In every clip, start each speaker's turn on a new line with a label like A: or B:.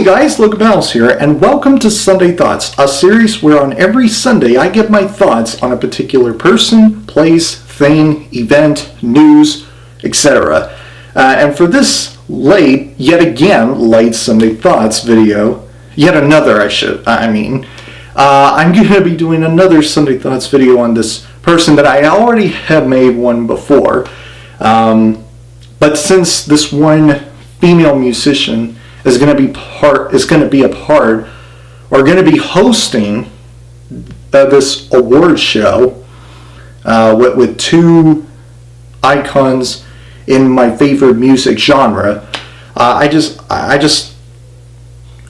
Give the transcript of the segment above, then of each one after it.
A: guys, Logan here, and welcome to Sunday Thoughts, a series where on every Sunday I give my thoughts on a particular person, place, thing, event, news, etc. And for this yet again late Sunday Thoughts video, I'm going to be doing another Sunday Thoughts video on this person that I already have made one before. But since this one female musician is going to be hosting this award show with two icons in my favorite music genre, I just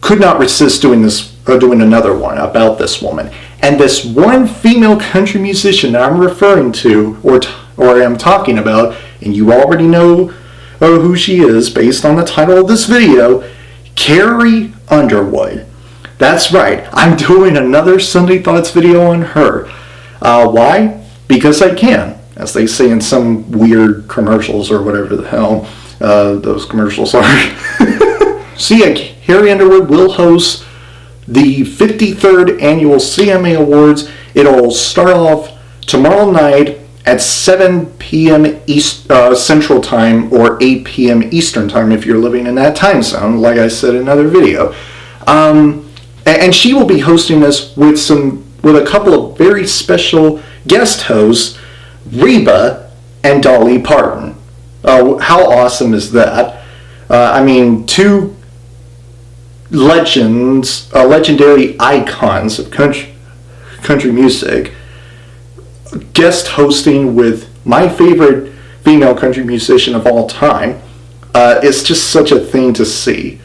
A: could not resist doing another one about this woman. And this one female country musician that I'm referring to or I'm talking about, and you already know who she is based on the title of this video, Carrie Underwood. That's right, I'm doing another Sunday Thoughts video on her. Why? Because I can, as they say in some weird commercials or whatever the hell those commercials are. So yeah, Carrie Underwood will host the 53rd Annual CMA Awards. It'll start off tomorrow night at 7 p.m. Central Time or 8 p.m. Eastern Time if you're living in that time zone, like I said in another video. And she will be hosting this with a couple of very special guest hosts, Reba and Dolly Parton. How awesome is that? Two legendary icons of country music, guest hosting with my favorite female country musician of all time. It's just such a thing to see.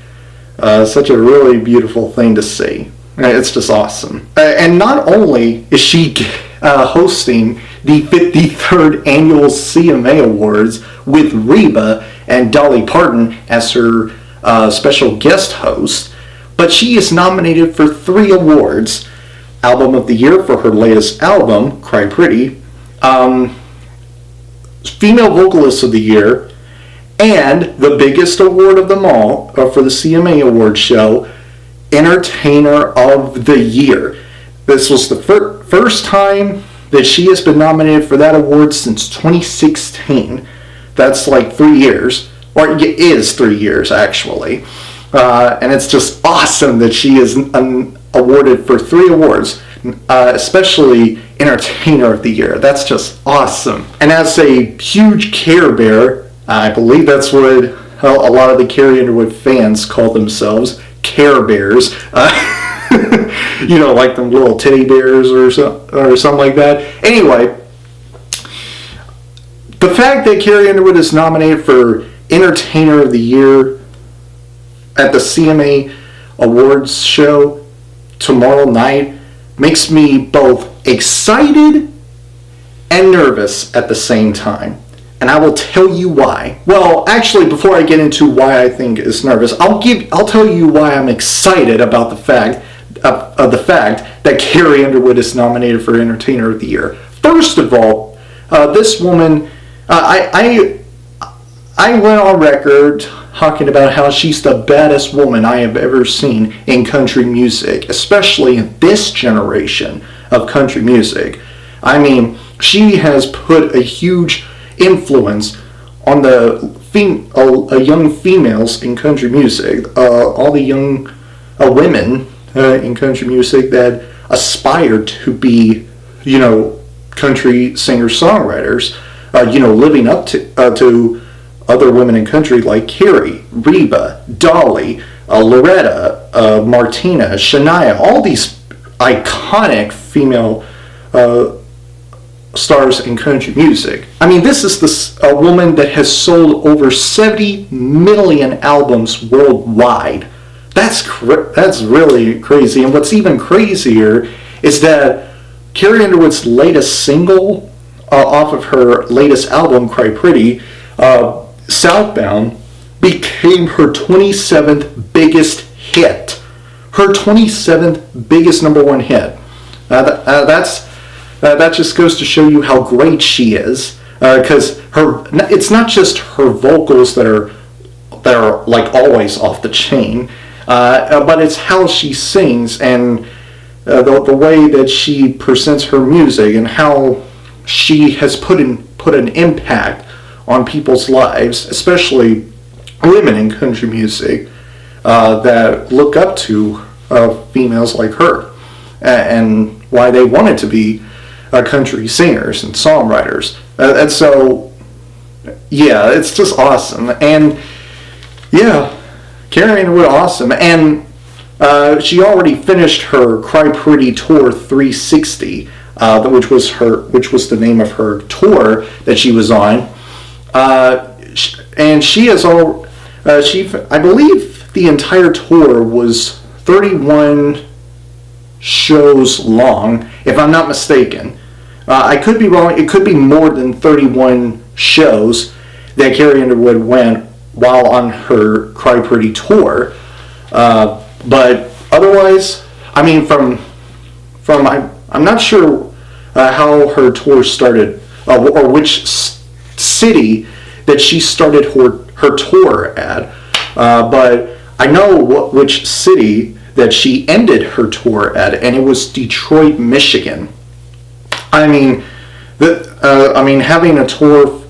A: Such a really beautiful thing to see. It's just awesome. And not only is she hosting the 53rd Annual CMA Awards with Reba and Dolly Parton as her special guest host, but she is nominated for 3 awards. Album of the Year for her latest album, Cry Pretty, Female Vocalist of the Year, and the biggest award of them all for the CMA Awards show, Entertainer of the Year. This was the first time that she has been nominated for that award since 2016. That's like 3 years, or it is 3 years actually. And it's just awesome that she is awarded for 3 awards, especially Entertainer of the Year. That's just awesome. And as a huge Care Bear, I believe that's what a lot of the Carrie Underwood fans call themselves, Care Bears. Like them little teddy bears or something like that. Anyway, the fact that Carrie Underwood is nominated for Entertainer of the Year at the CMA Awards show tomorrow night makes me both excited and nervous at the same time. And I will tell you why. Well, actually, before I get into why I think it's nervous, I'll tell you why I'm excited about the fact that Carrie Underwood is nominated for Entertainer of the Year. First of all, this woman, I went on record talking about how she's the baddest woman I have ever seen in country music, especially in this generation of country music. She has put a huge influence on the young females in country music, all the young women in country music that aspire to be, country singer-songwriters, living up to other women in country like Carrie, Reba, Dolly, Loretta, Martina, Shania, all these iconic female stars in country music. This is a woman that has sold over 70 million albums worldwide. That's really crazy. And what's even crazier is that Carrie Underwood's latest single off of her latest album, Cry Pretty, Southbound, became her 27th biggest hit. Her 27th biggest number 1 hit. That just goes to show you how great she is. Because it's not just her vocals that are like always off the chain. but it's how she sings and the way that she presents her music and how she has put an impact on people's lives, especially women in country music that look up to females like her, and why they wanted to be country singers and songwriters. And so, yeah, it's just awesome. And yeah, Carrie Underwood, awesome. And she already finished her Cry Pretty Tour 360, which was the name of her tour that she was on. And she has I believe the entire tour was 31 shows long, if I'm not mistaken. I could be wrong. It could be more than 31 shows that Carrie Underwood went while on her Cry Pretty tour. But otherwise, I mean, I'm not sure how her tour started, or which city that she started her tour at. But I know which city that she ended her tour at, and it was Detroit, Michigan. I mean, having a tour,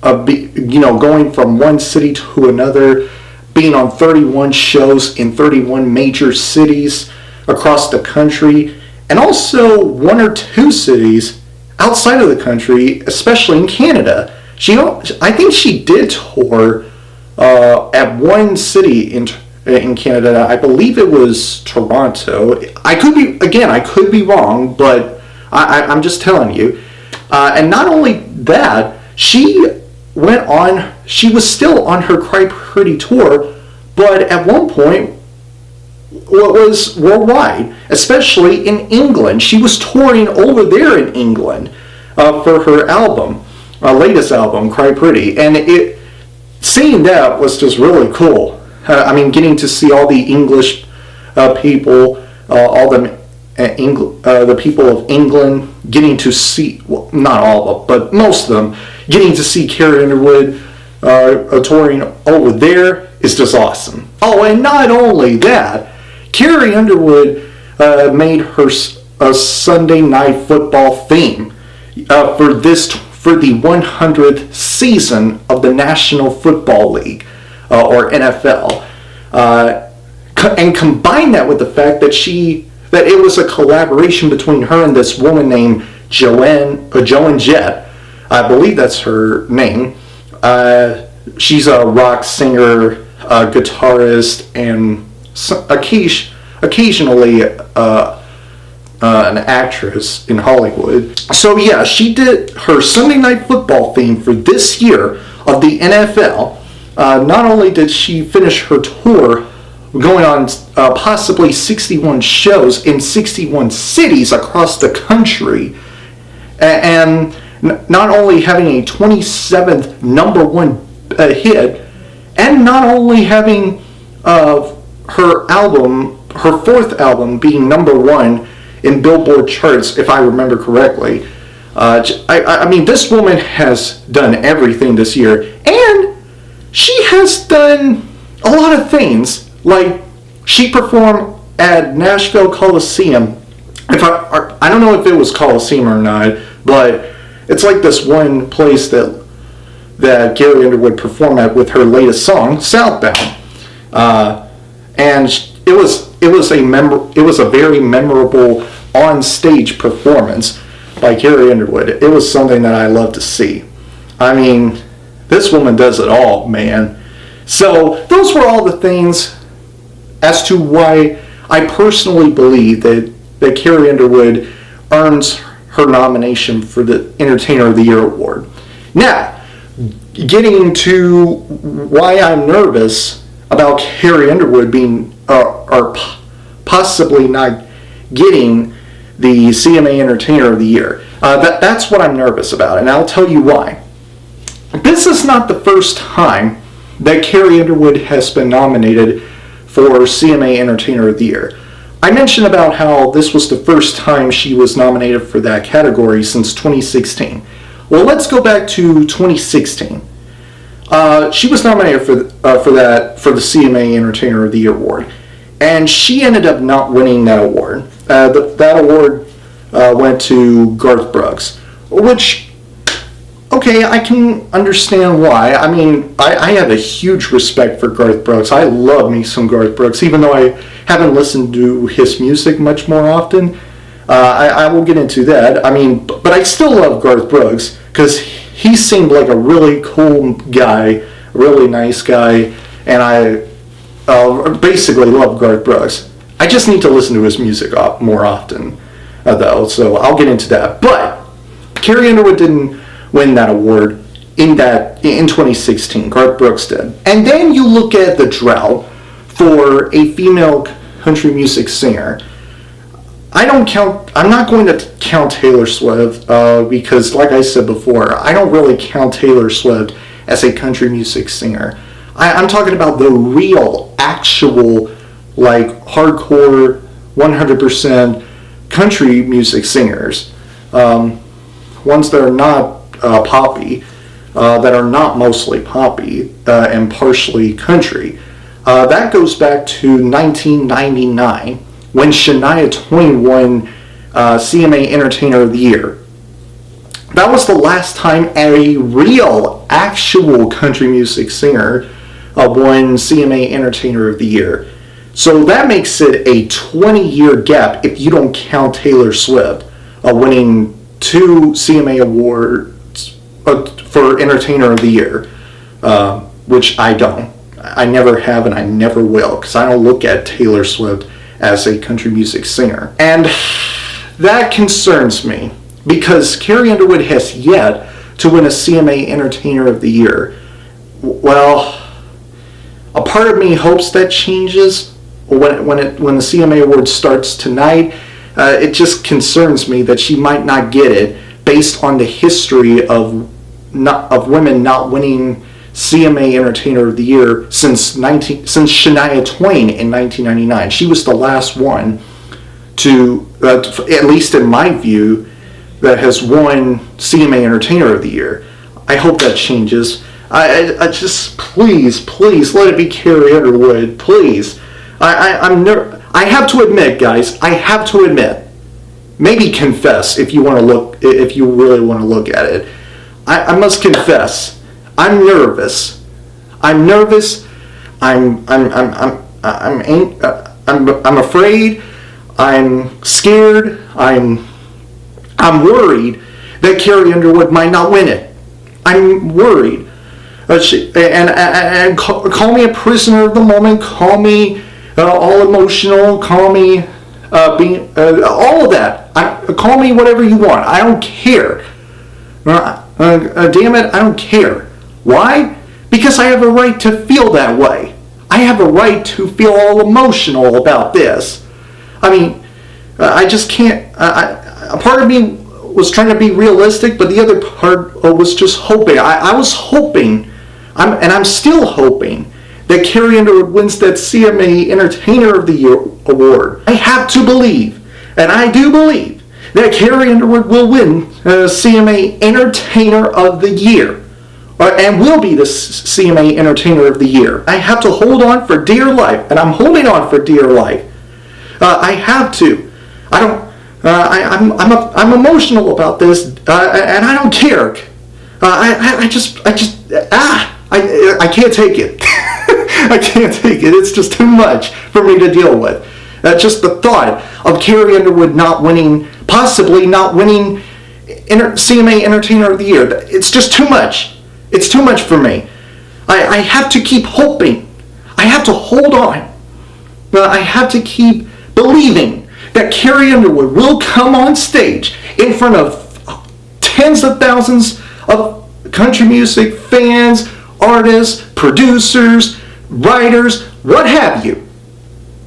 A: going from one city to another, being on 31 shows in 31 major cities across the country, and also one or two cities outside of the country, especially in Canada. I think she did tour at one city in Canada. I believe it was Toronto. I could be wrong, but I'm just telling you. And not only that, she was still on her Cry Pretty tour, but at one point it was worldwide, especially in England. She was touring over there in England for her album, latest album, Cry Pretty, and seeing that was just really cool. Getting to see all the English people, all the people of England, getting to see, well, not all of them, but most of them, getting to see Carrie Underwood touring over there is just awesome. Oh, and not only that, Carrie Underwood made her a Sunday Night Football theme for the 100th season of the National Football League, or NFL, and combine that with the fact that it was a collaboration between her and this woman named Joan Jett. I believe that's her name. She's a rock singer, guitarist, and occasionally an actress in Hollywood. So yeah, she did her Sunday Night Football theme for this year of the NFL. Not only did she finish her tour going on possibly 61 shows in 61 cities across the country, and not only having a 27th number one hit, and not only having her fourth album being number one in Billboard charts, if I remember correctly. This woman has done everything this year, and she has done a lot of things. Like, she performed at Nashville Coliseum. I don't know if it was Coliseum or not, but it's like this one place that Carrie Underwood performed at with her latest song, Southbound. And it was a very memorable on-stage performance by Carrie Underwood. It was something that I love to see. This woman does it all, man. So those were all the things as to why I personally believe that Carrie Underwood earns her nomination for the Entertainer of the Year award. Now, getting to why I'm nervous about Carrie Underwood being or possibly not getting the CMA Entertainer of the Year. That's what I'm nervous about, and I'll tell you why. This is not the first time that Carrie Underwood has been nominated for CMA Entertainer of the Year. I mentioned about how this was the first time she was nominated for that category since 2016. Well, let's go back to 2016. She was nominated for the CMA Entertainer of the Year award. and she ended up not winning that award. That award went to Garth Brooks, which, okay, I can understand why. I mean, I have a huge respect for Garth Brooks. I love me some Garth Brooks, even though I haven't listened to his music much more often. I will get into that. I mean, but I still love Garth Brooks because he seemed like a really cool guy, a really nice guy, and I basically love Garth Brooks. I just need to listen to his music more often, though, so I'll get into that. But Carrie Underwood didn't win that award in 2016. Garth Brooks did. And then you look at the drought for a female country music singer. I'm not going to count Taylor Swift because, like I said before, I don't really count Taylor Swift as a country music singer. I'm talking about the real, actual, like, hardcore, 100% country music singers. Ones that are not poppy, that are not mostly poppy and partially country. That goes back to 1999 when Shania Twain won CMA Entertainer of the Year. That was the last time a real, actual country music singer won CMA Entertainer of the Year. So that makes it a 20-year gap if you don't count Taylor Swift winning 2 CMA awards for Entertainer of the Year, which I don't. I never have and I never will, because I don't look at Taylor Swift as a country music singer. And that concerns me, because Carrie Underwood has yet to win a CMA Entertainer of the Year. Well, a part of me hopes that changes when the CMA Awards starts tonight. It just concerns me that she might not get it based on the history of women not winning CMA Entertainer of the Year since Shania Twain in 1999. She was the last one to, at least in my view, that has won CMA Entertainer of the Year. I hope that changes. I just, please let it be Carrie Underwood, please. I have to admit, guys, maybe confess if you really want to look at it. I must confess, I'm nervous. I'm afraid. I'm scared. I'm worried that Carrie Underwood might not win it. I'm worried. And call me a prisoner of the moment. Call me all emotional. Call me being all of that. Call me whatever you want. I don't care. Damn it, I don't care. Why? Because I have a right to feel that way. I have a right to feel all emotional about this. I mean, I just can't. A part of me was trying to be realistic, but the other part was just hoping. I was hoping, and I'm still hoping, that Carrie Underwood wins that CMA Entertainer of the Year award. I have to believe, and I do believe, that Carrie Underwood will win CMA Entertainer of the Year, and will be the CMA Entertainer of the Year. I have to hold on for dear life, and I'm holding on for dear life. I have to. I don't. I'm emotional about this, and I don't care. I can't take it. I can't take it. It's just too much for me to deal with. Just the thought of Carrie Underwood possibly not winning CMA Entertainer of the Year. It's just too much. It's too much for me. I have to keep hoping. I have to hold on. I have to keep believing that Carrie Underwood will come on stage in front of tens of thousands of country music fans, artists, producers, writers, what have you.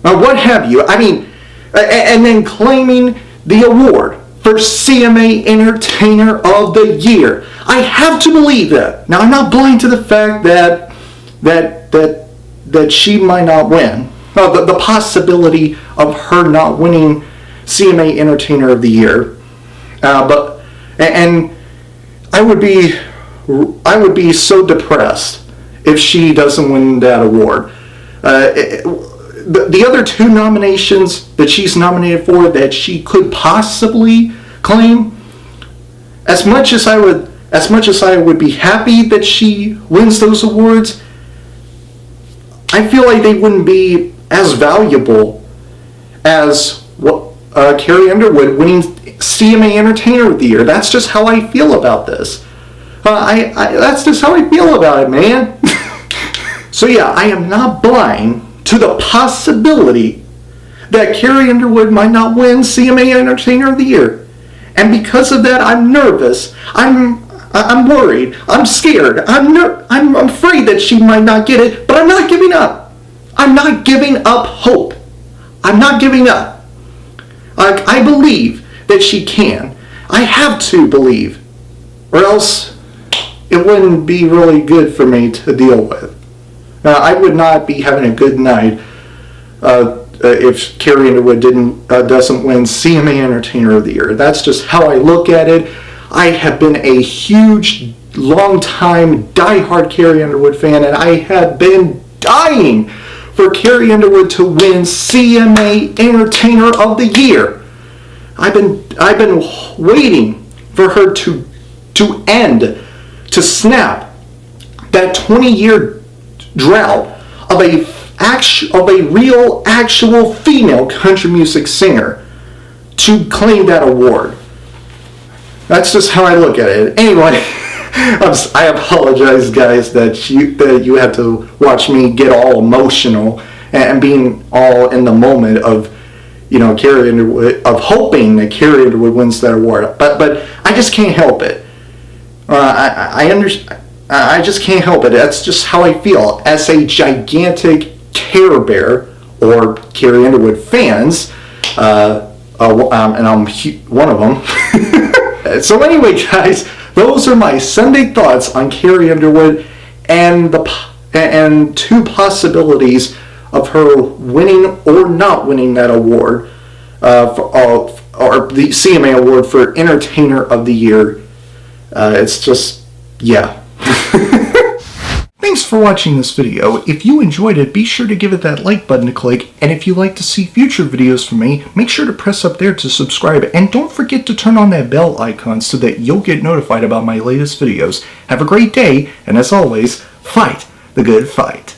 A: I mean, and then claiming the award for CMA Entertainer of the Year. I have to believe that. Now, I'm not blind to the fact that she might not win. The possibility of her not winning CMA Entertainer of the Year. And I would be so depressed if she doesn't win that award. the other two nominations that she's nominated for that she could possibly claim, as much as I would be happy that she wins those awards, I feel like they wouldn't be as valuable as what Carrie Underwood winning CMA Entertainer of the Year. That's just how I feel about this. That's just how I feel about it, man. So yeah, I am not blind to the possibility that Carrie Underwood might not win CMA Entertainer of the Year. And because of that, I'm nervous. I'm worried. I'm scared. I'm afraid that she might not get it, but I'm not giving up. I'm not giving up hope. I'm not giving up. I believe that she can. I have to believe, or else it wouldn't be really good for me to deal with. I would not be having a good night if Carrie Underwood doesn't win CMA Entertainer of the Year. That's just how I look at it. I have been a huge, long-time, die-hard Carrie Underwood fan, and I have been dying for Carrie Underwood to win CMA Entertainer of the Year. I've been waiting for her to snap that 20-year drought of a real, actual female country music singer to claim that award. That's just how I look at it. Anyway, I apologize, guys, that you had to watch me get all emotional and being all in the moment of, Carrie Underwood, of hoping that Carrie Underwood wins that award. But I just can't help it. I understand. I just can't help it. That's just how I feel. As a gigantic Care Bear or Carrie Underwood fans, and I'm one of them. So anyway, guys, those are my Sunday thoughts on Carrie Underwood and two possibilities of her winning or not winning that award, or the CMA Award for Entertainer of the Year. It's just, yeah. Thanks for watching this video. If you enjoyed it, be sure to give it that like button to click, and if you'd like to see future videos from me, make sure to press up there to subscribe, and don't forget to turn on that bell icon so that you'll get notified about my latest videos. Have a great day, and as always, fight the good fight.